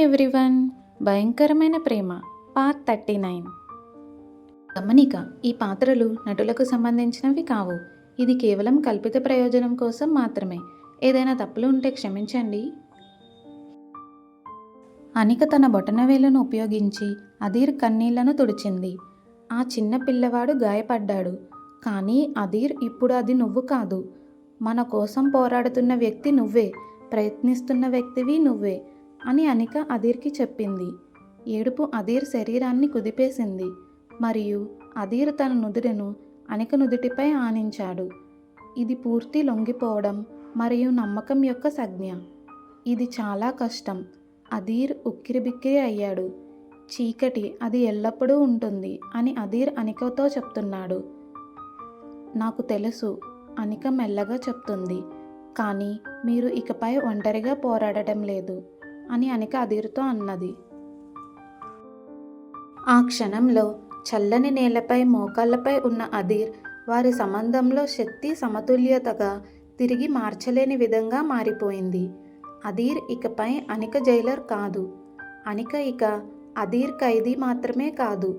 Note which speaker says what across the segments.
Speaker 1: Everyone, భయంకరమైన ప్రేమ part 39. గమనిక, ఈ పాత్రలు నటులకు సంబంధించినవి కావు. ఇది కేవలం కల్పిత ప్రయోజనం కోసం మాత్రమే. ఏదైనా తప్పులు ఉంటే క్షమించండి. అనిక తన బొటనవేలును ఉపయోగించి అధీర్ కన్నీళ్లను తుడిచింది. ఆ చిన్న పిల్లవాడు గాయపడ్డాడు. కానీ అధీర్, ఇప్పుడు అది నువ్వు కాదు. మన కోసం పోరాడుతున్న వ్యక్తి నువ్వే, ప్రయత్నిస్తున్న వ్యక్తివి నువ్వే అని అనిక అధీర్కి చెప్పింది. ఏడుపు అధీర్ శరీరాన్ని కుదిపేసింది. మరియు అధీర్ తన నుదురును అనిక నుదుటిపై ఆనించాడు. ఇది పూర్తి లొంగిపోవడం మరియు నమ్మకం యొక్క సంజ్ఞ. ఇది చాలా కష్టం. అధీర్ ఉక్కిరిబిక్కిరి అయ్యాడు. చీకటి, అది ఎల్లప్పుడూ ఉంటుంది అని అధీర్ అనికతో చెప్తున్నాడు. నాకు తెలుసు, అనిక మెల్లగా చెప్తుంది. కానీ మీరు ఇకపై ఒంటరిగా పోరాడటం లేదు అని అనిక అధీర్తో అన్నది. ఆ క్షణంలో చల్లని నేలపై మోకాళ్లపై ఉన్న అధీర్ వారి సంబంధంలో శక్తి సమతుల్యతగా తిరిగి మార్చలేని విధంగా మారిపోయింది. అధీర్ ఇకపై అనిక జైలర్ కాదు. అనిక ఇక అధీర్ ఖైదీ మాత్రమే కాదు.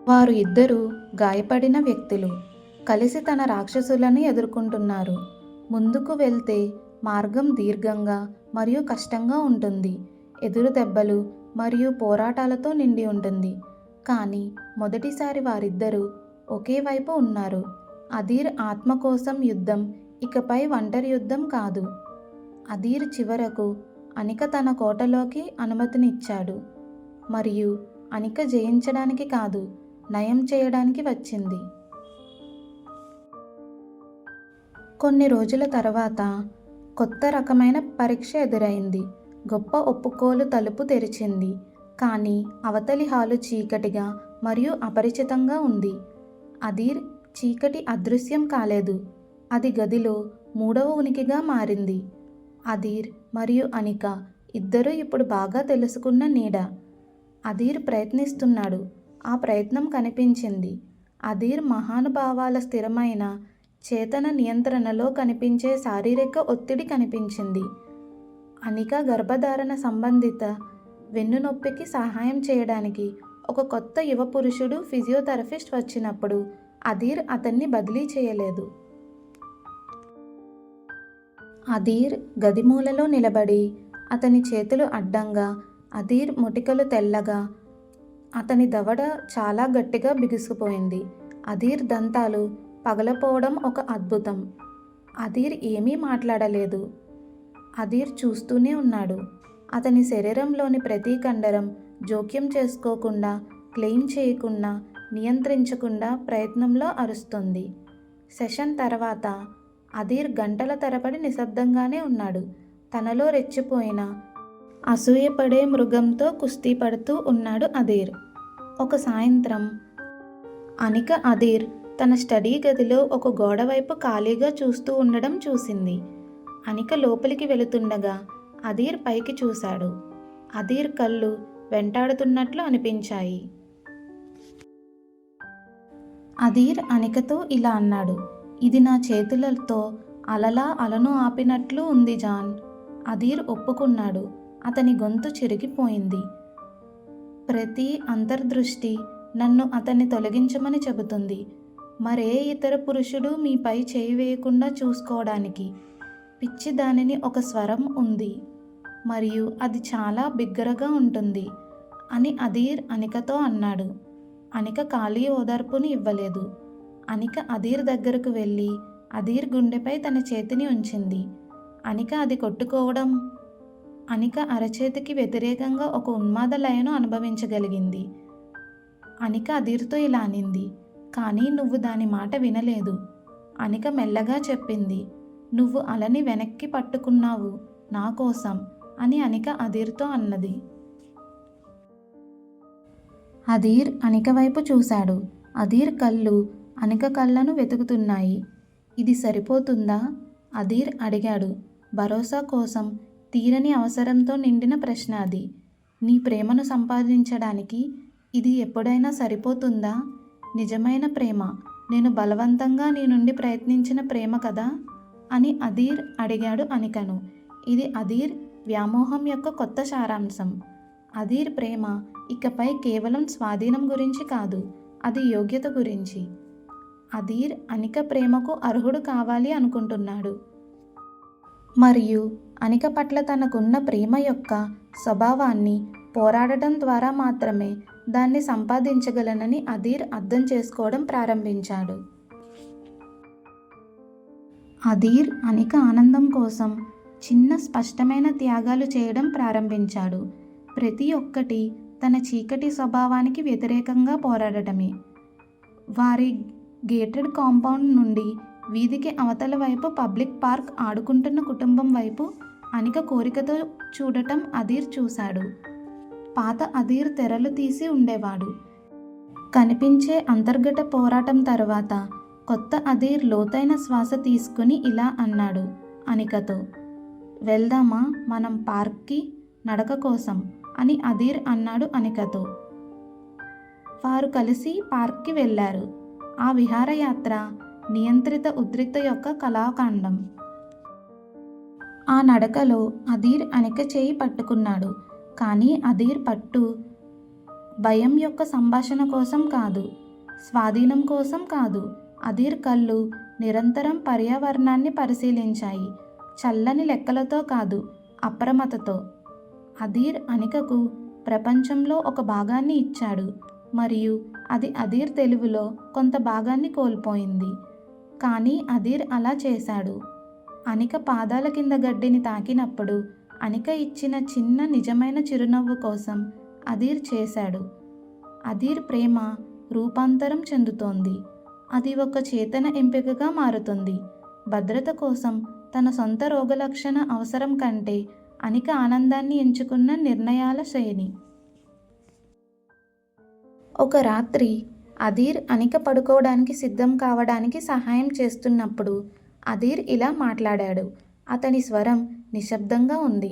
Speaker 1: వారు ఇద్దరూ గాయపడిన వ్యక్తులు, కలిసి తన రాక్షసులను ఎదుర్కొంటున్నారు. ముందుకు వెళ్తే మార్గం దీర్ఘంగా మరియు కష్టంగా ఉంటుంది. ఎదురు దెబ్బలు మరియు పోరాటాలతో నిండి ఉంటుంది. కానీ మొదటిసారి వారిద్దరూ ఒకే వైపు ఉన్నారు. అధీర్ ఆత్మ కోసం యుద్ధం ఇకపై ఒంటరి యుద్ధం కాదు. అధీర్ చివరకు అనిక తన కోటలోకి అనుమతినిచ్చాడు. మరియు అనిక జయించడానికి కాదు, నయం చేయడానికి వచ్చింది. కొన్ని రోజుల తర్వాత కొత్త రకమైన పరీక్ష ఎదురైంది. గొప్ప ఒప్పుకోలు తలుపు తెరిచింది. కానీ అవతలి హాలు చీకటిగా మరియు అపరిచితంగా ఉంది. అధీర్ చీకటి అదృశ్యం కాలేదు. అది గదిలో మూడవ ఉనికిగా మారింది. అధీర్ మరియు అనిక ఇద్దరూ ఇప్పుడు బాగా తెలుసుకున్న నీడ. అధీర్ ప్రయత్నిస్తున్నాడు. ఆ ప్రయత్నం కనిపించింది. అధీర్ మహానుభావాల స్థిరమైన చేతన నియంత్రణలో కనిపించే శారీరక ఒత్తిడి కనిపించింది. అనిక గర్భధారణ సంబంధిత వెన్నునొప్పికి సహాయం చేయడానికి ఒక కొత్త యువ పురుషుడు ఫిజియోథెరపిస్ట్ వచ్చినప్పుడు అధీర్ అతన్ని బదిలీ చేయలేదు. అధీర్ గది మూలలో నిలబడి, అతని చేతులు అడ్డంగా, అధీర్ ముటికలు తెల్లగా, అతని దవడ చాలా గట్టిగా బిగుసుకుపోయింది. అధీర్ దంతాలు పగలపోవడం ఒక అద్భుతం. అధీర్ ఏమీ మాట్లాడలేదు. అధీర్ చూస్తూనే ఉన్నాడు. అతని శరీరంలోని ప్రతి కండరం జోక్యం చేసుకోకుండా, క్లెయిమ్ చేయకుండా, నియంత్రించకుండా ప్రయత్నంలో అరుస్తుంది. సెషన్ తర్వాత అధీర్ గంటల తరబడి నిశ్శబ్దంగానే ఉన్నాడు. తనలో రెచ్చిపోయిన, అసూయపడే మృగంతో కుస్తీ పడుతూ ఉన్నాడు అధీర్. ఒక సాయంత్రం అనిక అధీర్ తన స్టడీ గదిలో ఒక గోడ వైపు ఖాళీగా చూస్తూ ఉండడం చూసింది. అనిక లోపలికి వెళుతుండగా అధీర్ పైకి చూశాడు. అధీర్ కళ్ళు వెంటాడుతున్నట్లు అనిపించాయి. అధీర్ అనికతో ఇలా అన్నాడు, ఇది నా చేతులతో అలలా అలను ఆపినట్లు ఉంది జాన్. అధీర్ ఒప్పుకున్నాడు. అతని గొంతు చిరిగిపోయింది. ప్రతి అంతర్దృష్టి నన్ను అతన్ని తొలగించమని చెబుతుంది. మరే ఇతర పురుషుడు మీపై చేయి వేయకుండా చూసుకోవడానికి. పిచ్చి దానిని ఒక స్వరం ఉంది మరియు అది చాలా బిగ్గరగా ఉంటుంది అని అధీర్ అనికతో అన్నాడు. అనిక ఖాళీ ఓదార్పుని ఇవ్వలేదు. అనిక అధీర్ దగ్గరకు వెళ్ళి అధీర్ గుండెపై తన చేతిని ఉంచింది. అనిక అది కొట్టుకోవడం, అనిక అరచేతికి వ్యతిరేకంగా ఒక ఉన్మాద లయను అనుభవించగలిగింది. అనిక అధీర్తో ఇలా అనింది, కానీ నువ్వు దాని మాట వినలేదు. అనిక మెల్లగా చెప్పింది, నువ్వు అలని వెనక్కి పట్టుకున్నావు నా కోసం అని అనిక అధీర్తో అన్నది. అధీర్ అనిక వైపు చూశాడు. అధీర్ కళ్ళు అనిక కళ్ళను వెతుకుతున్నాయి. ఇది సరిపోతుందా? అధీర్ అడిగాడు, భరోసా కోసం తీరని అవసరంతో నిండిన ప్రశ్న అది. నీ ప్రేమను సంపాదించడానికి ఇది ఎప్పుడైనా సరిపోతుందా? నిజమైన ప్రేమ, నేను బలవంతంగా నీ నుండి ప్రయత్నించిన ప్రేమ కదా అని అధీర్ అడిగాడు అనికను. ఇది అధీర్ వ్యామోహం యొక్క కొత్త సారాంశం. అధీర్ ప్రేమ ఇకపై కేవలం స్వాధీనం గురించి కాదు, అది యోగ్యత గురించి. అధీర్ అనిక ప్రేమకు అర్హుడు కావాలి అనుకుంటున్నాడు. మరియు అనిక పట్ల తనకున్న ప్రేమ యొక్క స్వభావాన్ని పోరాడటం ద్వారా మాత్రమే దాన్ని సంపాదించగలనని అధీర్ అర్థం చేసుకోవడం ప్రారంభించాడు. అధీర్ అనిక ఆనందం కోసం చిన్న స్పష్టమైన త్యాగాలు చేయడం ప్రారంభించాడు. ప్రతి ఒక్కటి తన చీకటి స్వభావానికి వ్యతిరేకంగా పోరాడటమే. వారి గేటెడ్ కాంపౌండ్ నుండి వీధికి అవతల వైపు పబ్లిక్ పార్క్ ఆడుకుంటున్న కుటుంబం వైపు అనిక కోరికతో చూడటం అధీర్ చూశాడు. పాత అధీర్ తెరలు తీసి ఉండేవాడు. కనిపించే అంతర్గత పోరాటం తర్వాత కొత్త అధీర్ లోతైన శ్వాస తీసుకుని ఇలా అన్నాడు అనికతో, వెళ్దామా మనం పార్క్కి నడక కోసం అని అధీర్ అన్నాడు అనికతో. వారు కలిసి పార్క్కి వెళ్ళారు. ఆ విహారయాత్ర నియంత్రిత ఉద్రిక్త యొక్క కళాఖండం. ఆ నడకలో అధీర్ అనిక చేయి పట్టుకున్నాడు. కానీ అధీర్ పట్టు భయం యొక్క సంభాషణ కోసం కాదు, స్వాధీనం కోసం కాదు. అధీర్ కళ్ళు నిరంతరం పర్యావరణాన్ని పరిశీలించాయి, చల్లని లెక్కలతో కాదు, అప్రమత్తతో. అధీర్ అనికకు ప్రపంచంలో ఒక భాగాన్ని ఇచ్చాడు మరియు అది అధీర్ తెలివిలో కొంత భాగాన్ని కోల్పోయింది. కానీ అధీర్ అలా చేశాడు. అనిక పాదాల కింద గడ్డిని తాకినప్పుడు అనిక ఇచ్చిన చిన్న నిజమైన చిరునవ్వు కోసం అధీర్ చేశాడు. అధీర్ ప్రేమ రూపాంతరం చెందుతోంది. అది ఒక చేతన ఎంపికగా మారుతుంది. భద్రత కోసం తన సొంత రోగలక్షణ అవసరం కంటే అనిక ఆనందాన్ని ఎంచుకున్న నిర్ణయాల శ్రేణి. ఒక రాత్రి అధీర్ అనిక పడుకోవడానికి సిద్ధం కావడానికి సహాయం చేస్తున్నప్పుడు అధీర్ ఇలా మాట్లాడాడు. అతని స్వరం నిశ్శబ్దంగా ఉంది.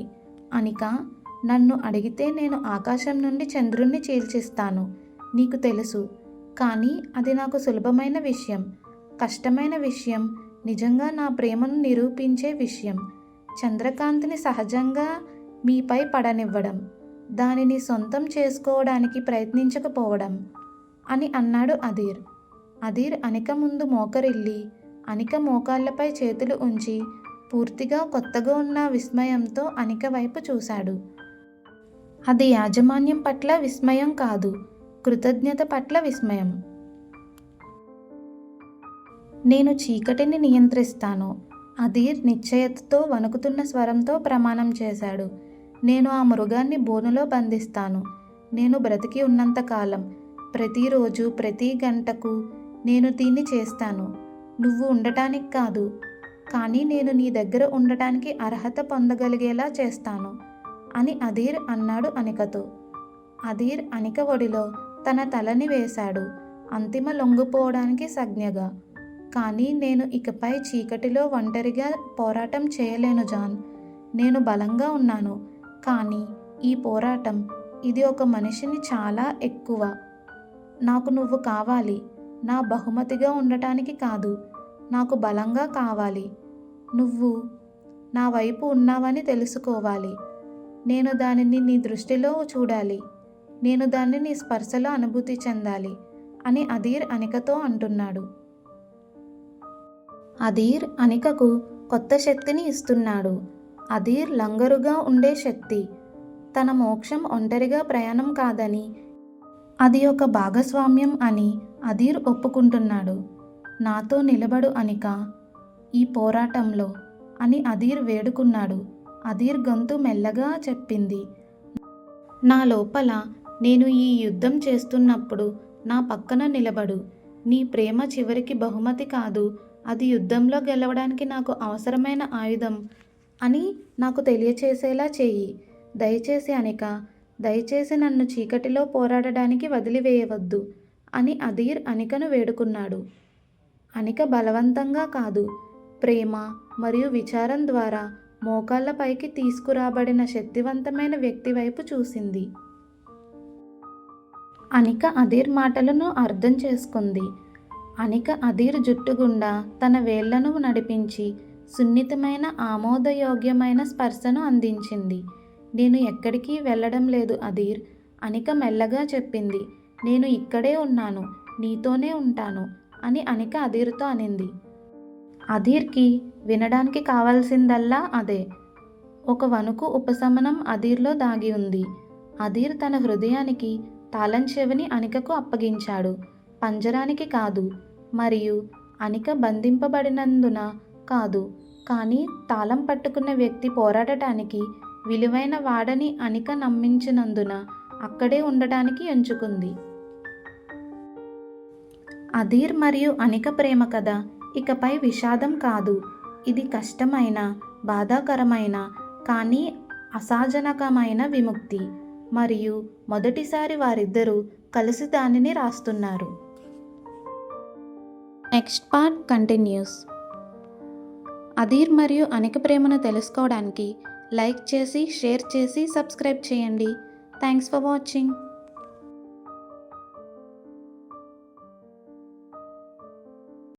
Speaker 1: అనిక, నన్ను అడిగితే నేను ఆకాశం నుండి చంద్రుణ్ణి చీల్చిస్తాను, నీకు తెలుసు. కానీ అది నాకు సులభమైన విషయం, కష్టమైన విషయం, నిజంగా నా ప్రేమను నిరూపించే విషయం. చంద్రకాంతిని సహజంగా మీపై పడనివ్వడం, దానిని సొంతం చేసుకోవడానికి ప్రయత్నించకపోవడం అని అన్నాడు అధీర్. అధీర్ అనిక ముందు మోకరిల్లి అనిక మోకాళ్ళపై చేతులు ఉంచి పూర్తిగా కొత్తగా ఉన్న విస్మయంతో అనిక వైపు చూశాడు. అది యాజమాన్యం పట్ల విస్మయం కాదు, కృతజ్ఞత పట్ల విస్మయం. నేను చీకటిని నియంత్రిస్తాను, అధీర్ నిశ్చయతతో వణుకుతున్న స్వరంతో ప్రమాణం చేశాడు. నేను ఆ మృగాన్ని బోనులో బంధిస్తాను. నేను బ్రతికి ఉన్నంతకాలం, ప్రతిరోజు, ప్రతి గంటకు నేను దీన్ని చేస్తాను. నువ్వు ఉండటానికి కాదు, కానీ నేను నీ దగ్గర ఉండటానికి అర్హత పొందగలిగేలా చేస్తాను అని అధీర్ అన్నాడు అనికతో. అధీర్ అనిక ఒడిలో తన తలని వేశాడు, అంతిమ లొంగిపోవడానికి సంజ్ఞగా. కానీ నేను ఇకపై చీకటిలో ఒంటరిగా పోరాటం చేయలేను జాన్. నేను బలంగా ఉన్నాను, కానీ ఈ పోరాటం, ఇది ఒక మనిషిని చాలా ఎక్కువ. నాకు నువ్వు కావాలి, నా బహుమతిగా ఉండటానికి కాదు, నాకు బలంగా కావాలి. నువ్వు నా వైపు ఉన్నావని తెలుసుకోవాలి. నేను దానిని నీ దృష్టిలో చూడాలి, నేను దాన్ని నీ స్పర్శలో అనుభూతి చెందాలి అని అధీర్ అనికతో అంటున్నాడు. అధీర్ అనికకు కొత్త శక్తిని ఇస్తున్నాడు. అధీర్ లంగరుగా ఉండే శక్తి. తన మోక్షం ఒంటరిగా ప్రయాణం కాదని, అది ఒక భాగస్వామ్యం అని అధీర్ ఒప్పుకుంటున్నాడు. నాతో నిలబడు అనిక, ఈ పోరాటంలో అని అధీర్ వేడుకున్నాడు. అధీర్ గొంతు మెల్లగా చెప్పింది, నా లోపల నేను ఈ యుద్ధం చేస్తున్నప్పుడు నా పక్కన నిలబడు. నీ ప్రేమ చివరికి బహుమతి కాదు, అది యుద్ధంలో గెలవడానికి నాకు అవసరమైన ఆయుధం అని నాకు తెలియచేసేలా చేయి. దయచేసి అనిక, దయచేసి నన్ను చీకటిలో పోరాడడానికి వదిలివేయవద్దు అని అధీర్ అనికను వేడుకున్నాడు. అనిక బలవంతంగా కాదు, ప్రేమ మరియు విచారం ద్వారా మోకాళ్ళపైకి తీసుకురాబడిన శక్తివంతమైన వ్యక్తి వైపు చూసింది. అనిక అధీర్ మాటలను అర్థం చేసుకుంది. అనిక అధీర్ జుట్టు గుండా తన వేళ్లను నడిపించి సున్నితమైన ఆమోదయోగ్యమైన స్పర్శను అందించింది. నేను ఎక్కడికి వెళ్ళడం లేదు అధీర్, అనిక మెల్లగా చెప్పింది. నేను ఇక్కడే ఉన్నాను, నీతోనే ఉంటాను అని అనిక అధీర్తో అనింది. అధీర్కి వినడానికి కావాల్సిందల్లా అదే. ఒక వణుకు ఉపశమనం అధీర్లో దాగి ఉంది. అధీర్ తన హృదయానికి తాళం చెవిని అనికకు అప్పగించాడు, పంజరానికి కాదు, మరియు అనిక బంధింపబడినందున కాదు, కానీ తాళం పట్టుకున్న వ్యక్తి పోరాడటానికి విలువైన వాడని అనిక నమ్మించినందున అక్కడే ఉండటానికి ఎంచుకుంది. అధీర్ మరియు అనిక ప్రేమ కథ ఇకపై విషాదం కాదు. ఇది కష్టమైన, బాధాకరమైన, కానీ అసాజనకమైన విముక్తి. మరియు మొదటిసారి వారిద్దరూ కలిసి దానిని రాస్తున్నారు. Next part continuous. అధీర్ మరియు అనిక ప్రేమను తెలుసుకోవడానికి లైక్ చేసి, షేర్ చేసి, సబ్స్క్రైబ్ చేయండి. Thanks for watching.